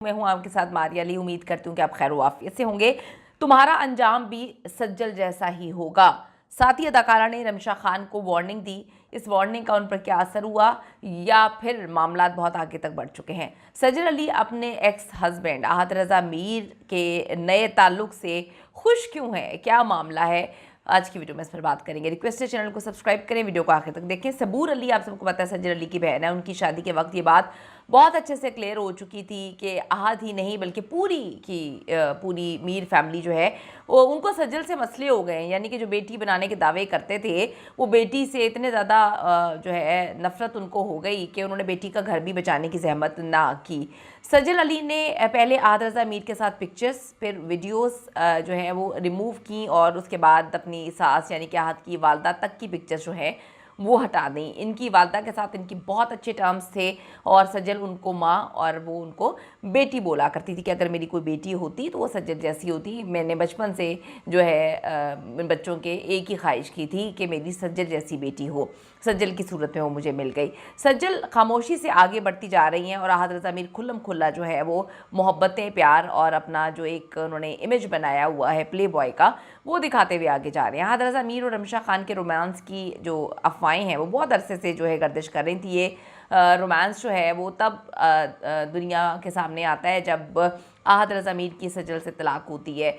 मैं हूं आपके साथ मारिया अली। उम्मीद करती हूँ कि आप खैर वाफियत से होंगे। तुम्हारा अंजाम भी सज्जल जैसा ही होगा। साथ ही अदाकारा ने रमशा खान को वार्निंग दी। इस वार्निंग का उन पर क्या असर हुआ या फिर मामला बहुत आगे तक बढ़ चुके हैं? सज्जल अली अपने एक्स हस्बैंड आहत रज़ा मीर के नए ताल्लुक से खुश क्यों है? क्या मामला है? आज की वीडियो में इस पर बात करेंगे। रिक्वेस्ट है चैनल को सब्सक्राइब करें, वीडियो को आखिर तक देखें। सबूर अली, आप सबको पता है, सज्जल अली की बहन है। उनकी शादी के वक्त ये बात बहुत अच्छे से क्लियर हो चुकी थी कि आहत ही नहीं बल्कि पूरी मीर फैमिली जो है वो उनको सज्जल से मसले हो गए हैं। यानी कि जो बेटी बनाने के दावे करते थे वो बेटी से इतने ज़्यादा जो है नफ़रत उनको हो गई कि उन्होंने बेटी का घर भी बचाने की जहमत ना की। सज्जल अली ने पहले आहत रज़ा मीर के साथ पिक्चर्स फिर वीडियोस जो है वो रिमूव की और उसके बाद अपनी सास यानी कि आहत की वालदा तक की पिक्चर्स जो है वो हटा दी। इनकी वालदा के साथ इनकी बहुत अच्छे टर्म्स थे और सज्जल उनको माँ और वो उनको बेटी बोला करती थी कि अगर मेरी कोई बेटी होती तो वो सज्जल जैसी होती। मैंने बचपन से जो है बच्चों के एक ही ख्वाहिश की थी कि मेरी सज्जल जैसी बेटी हो। सज्जल की सूरत में वो मुझे मिल गई। सज्जल खामोशी से आगे बढ़ती जा रही हैं और आहत रज़ा मीर खुल्लम खुल्ला जो है वो मोहब्बतें, प्यार और अपना जो एक उन्होंने इमेज बनाया हुआ है प्ले बॉय का, वो दिखाते हुए आगे जा रहे हैं। आहत रज़ा मीर और रमशा खान के रोमांस की जो अफवाहें हैं वो बहुत अरसे से जो है गर्दिश कर रही थी। ये रोमांस जो है वो तब दुनिया के सामने आता है जब आहत रज़ा मीर की सज्जल से तलाक होती है।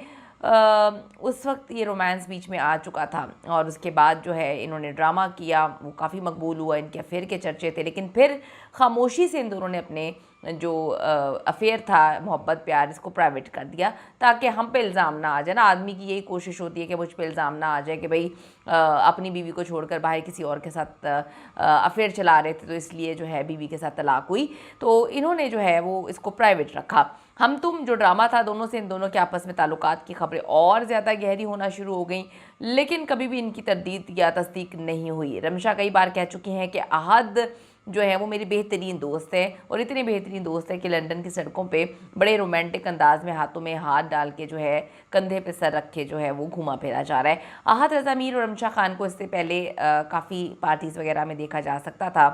उस वक्त ये रोमांस बीच में आ चुका था और उसके बाद जो है इन्होंने ड्रामा किया, वो काफ़ी मकबूल हुआ, इनके अफेयर के चर्चे थे। लेकिन फिर खामोशी से इन दोनों ने अपने जो अफेयर था, मोहब्बत प्यार, इसको प्राइवेट कर दिया ताकि हम पे इल्ज़ाम ना आ जाए ना। आदमी की यही कोशिश होती है कि मुझ पे इल्ज़ाम ना आ जाए कि भाई अपनी बीवी को छोड़कर बाहर किसी और के साथ अफेयर चला रहे थे तो इसलिए जो है बीवी के साथ तलाक हुई। तो इन्होंने जो है वो इसको प्राइवेट रखा। हम तुम जो ड्रामा था दोनों से, इन दोनों के आपस में ताल्लुकात की खबरें और ज़्यादा गहरी होना शुरू हो गई, लेकिन कभी भी इनकी तरदीद या तस्दीक नहीं हुई। रमशा कई बार कह चुकी हैं कि आहत जो है वो मेरी बेहतरीन दोस्त है और इतनी बेहतरीन दोस्त है कि लंदन की सड़कों पे बड़े रोमांटिक अंदाज में हाथों में हाथ डाल के जो है कंधे पे सर रख के जो है वो घुमा फिरा जा रहा है। आहत रज़ा मीर और रमशा खान को इससे पहले काफ़ी पार्टीज़ वगैरह में देखा जा सकता था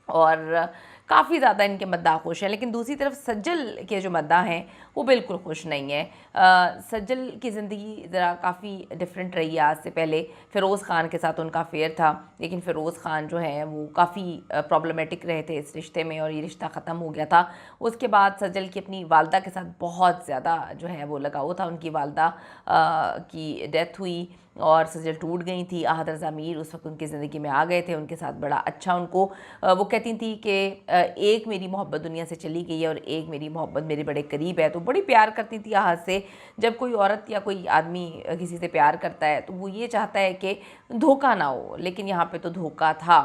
और काफ़ी ज़्यादा इनके मद्दाह खुश हैं। लेकिन दूसरी तरफ सज्जल के जो मद्दाह हैं वो बिल्कुल खुश नहीं है। सज्जल की ज़िंदगी ज़रा काफ़ी डिफरेंट रही है। आज से पहले फ़िरोज़ ख़ान के साथ उनका अफेयर था, लेकिन फ़िरोज़ ख़ान जो है वो काफ़ी प्रॉब्लमेटिक रहे थे इस रिश्ते में और ये रिश्ता ख़त्म हो गया था। उसके बाद सज्जल की अपनी वालदा के साथ बहुत ज़्यादा जो है वो लगाव था। उनकी वालदा की डेथ हुई और सज्जल टूट गई थी। आहत रज़ा मीर उस वक्त उनकी ज़िंदगी में आ गए थे, उनके साथ बड़ा अच्छा उनको वो कहती थी कि एक मेरी मोहब्बत दुनिया से चली गई है और एक मेरी मोहब्बत मेरे बड़े करीब है। तो बड़ी प्यार करती थी आहत से। जब कोई औरत या कोई आदमी किसी से प्यार करता है तो वो ये चाहता है कि धोखा ना हो, लेकिन यहाँ पे तो धोखा था।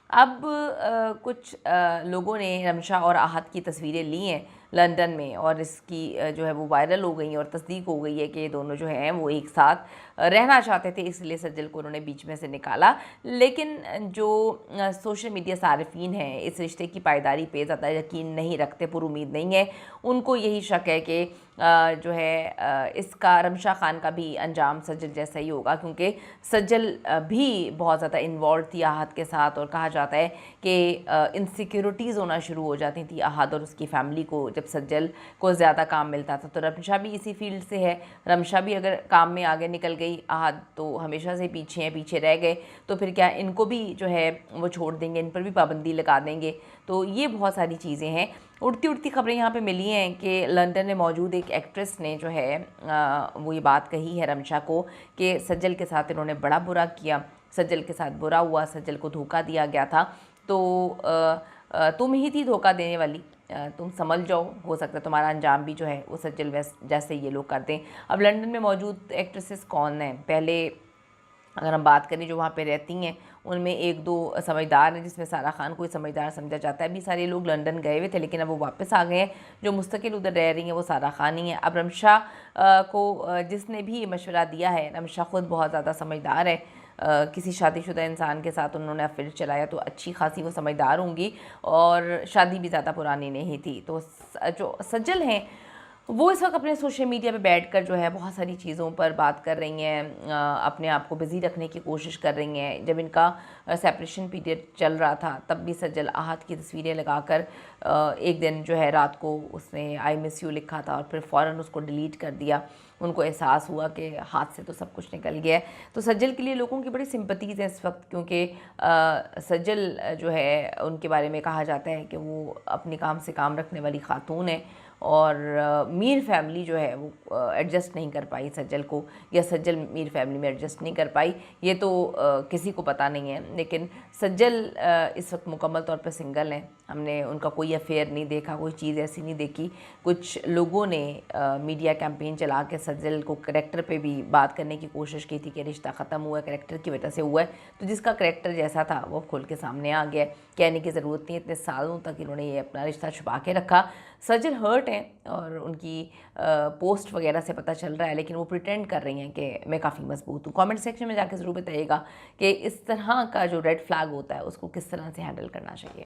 अब कुछ लोगों ने रमशा और आहत की तस्वीरें ली हैं लंदन में और इसकी जो है वो वायरल हो गई और तस्दीक हो गई है कि ये दोनों जो हैं वो एक साथ रहना चाहते थे, इसलिए सज्जल को उन्होंने बीच में से निकाला। लेकिन जो सोशल मीडिया सारिफीन हैं इस रिश्ते की पायदारी पे ज़्यादा यकीन नहीं रखते, पुरुमीद नहीं है। उनको यही शक है कि जो है इसका रमशा खान का भी अंजाम सज्जल जैसा ही होगा, क्योंकि सज्जल भी बहुत ज़्यादा इन्वॉल्व थी आहत के साथ और कहा जाता है कि इनसिक्योरिटीज़ होना शुरू हो जाती थी आहत और उसकी फ़ैमिली को जब सज्जल को ज़्यादा काम मिलता था। तो रमशा भी इसी फील्ड से है। रमशा भी अगर काम में आगे निकल गई, आहत तो हमेशा से पीछे हैं, पीछे रह गए, तो फिर क्या इनको भी जो है वो छोड़ देंगे, इन पर भी पाबंदी लगा देंगे? तो ये बहुत सारी चीज़ें हैं। उड़ती उड़ती खबरें यहाँ पे मिली हैं कि लंदन में मौजूद एक एक्ट्रेस ने जो है वो ये बात कही है रमशा को कि सज्जल के साथ इन्होंने बड़ा बुरा किया, सज्जल के साथ बुरा हुआ, सज्जल को धोखा दिया गया था, तो तुम ही थी धोखा देने वाली, तुम समझ जाओ, हो सकता है तुम्हारा अंजाम भी जो है वो सज्जल जैसे ये लोग कर दें। अब लंदन में मौजूद एक्ट्रेसेस कौन हैं? पहले अगर हम बात करें जो वहाँ पे रहती हैं उनमें एक दो समझदार हैं, जिसमें सारा खान को समझदार समझा जाता है। अभी सारे लोग लंदन गए हुए थे लेकिन अब वो वापस आ गए हैं। जो मुस्तकिल उधर रह रही हैं वो सारा खान ही है। अब रमशा को जिसने भी मशवरा दिया है, रमशा ख़ुद बहुत ज़्यादा समझदार है। किसी शादीशुदा इंसान के साथ उन्होंने अफेयर चलाया तो अच्छी खासी वो समझदार होंगी और शादी भी ज़्यादा पुरानी नहीं थी। तो जो सज्जल हैं वो इस वक्त अपने सोशल मीडिया पे बैठकर जो है बहुत सारी चीज़ों पर बात कर रही हैं, अपने आप को बिज़ी रखने की कोशिश कर रही हैं। जब इनका सेपरेशन पीरियड चल रहा था तब भी सज्जल आहत की तस्वीरें लगाकर एक दिन जो है रात को उसने आई मिस यू लिखा था और फिर फ़ौरन उसको डिलीट कर दिया। उनको एहसास हुआ कि हाथ से तो सब कुछ निकल गया है। तो सज्जल के लिए लोगों की बड़ी सिंपतीज़ हैं इस वक्त, क्योंकि सज्जल जो है उनके बारे में कहा जाता है कि वो अपनी काम से काम रखने वाली खातून है और मीर फैमिली जो है वो एडजस्ट नहीं कर पाई सज्जल को, या सज्जल मीर फैमिली में एडजस्ट नहीं कर पाई, ये तो किसी को पता नहीं है। लेकिन सज्जल इस वक्त मुकम्मल तौर पर सिंगल हैं। हमने उनका कोई अफेयर नहीं देखा, कोई चीज़ ऐसी नहीं देखी। कुछ लोगों ने मीडिया कैंपेन चला के सज्जल को करैक्टर पे भी बात करने की कोशिश की थी कि रिश्ता ख़त्म हुआ है, करैक्टर की वजह से हुआ है। तो जिसका करैक्टर जैसा था वो खुल के सामने आ गया। कहने की ज़रूरत नहीं, इतने सालों तक इन्होंने ये अपना रिश्ता छुपा के रखा। सज्जल हर्ट हैं और उनकी पोस्ट वगैरह से पता चल रहा है, लेकिन वो प्रिटेंड कर रही हैं कि मैं काफ़ी मजबूत हूँ। कमेंट सेक्शन में जाके ज़रूर बताइएगा कि इस तरह का जो रेड फ्लैग होता है उसको किस तरह से हैंडल करना चाहिए।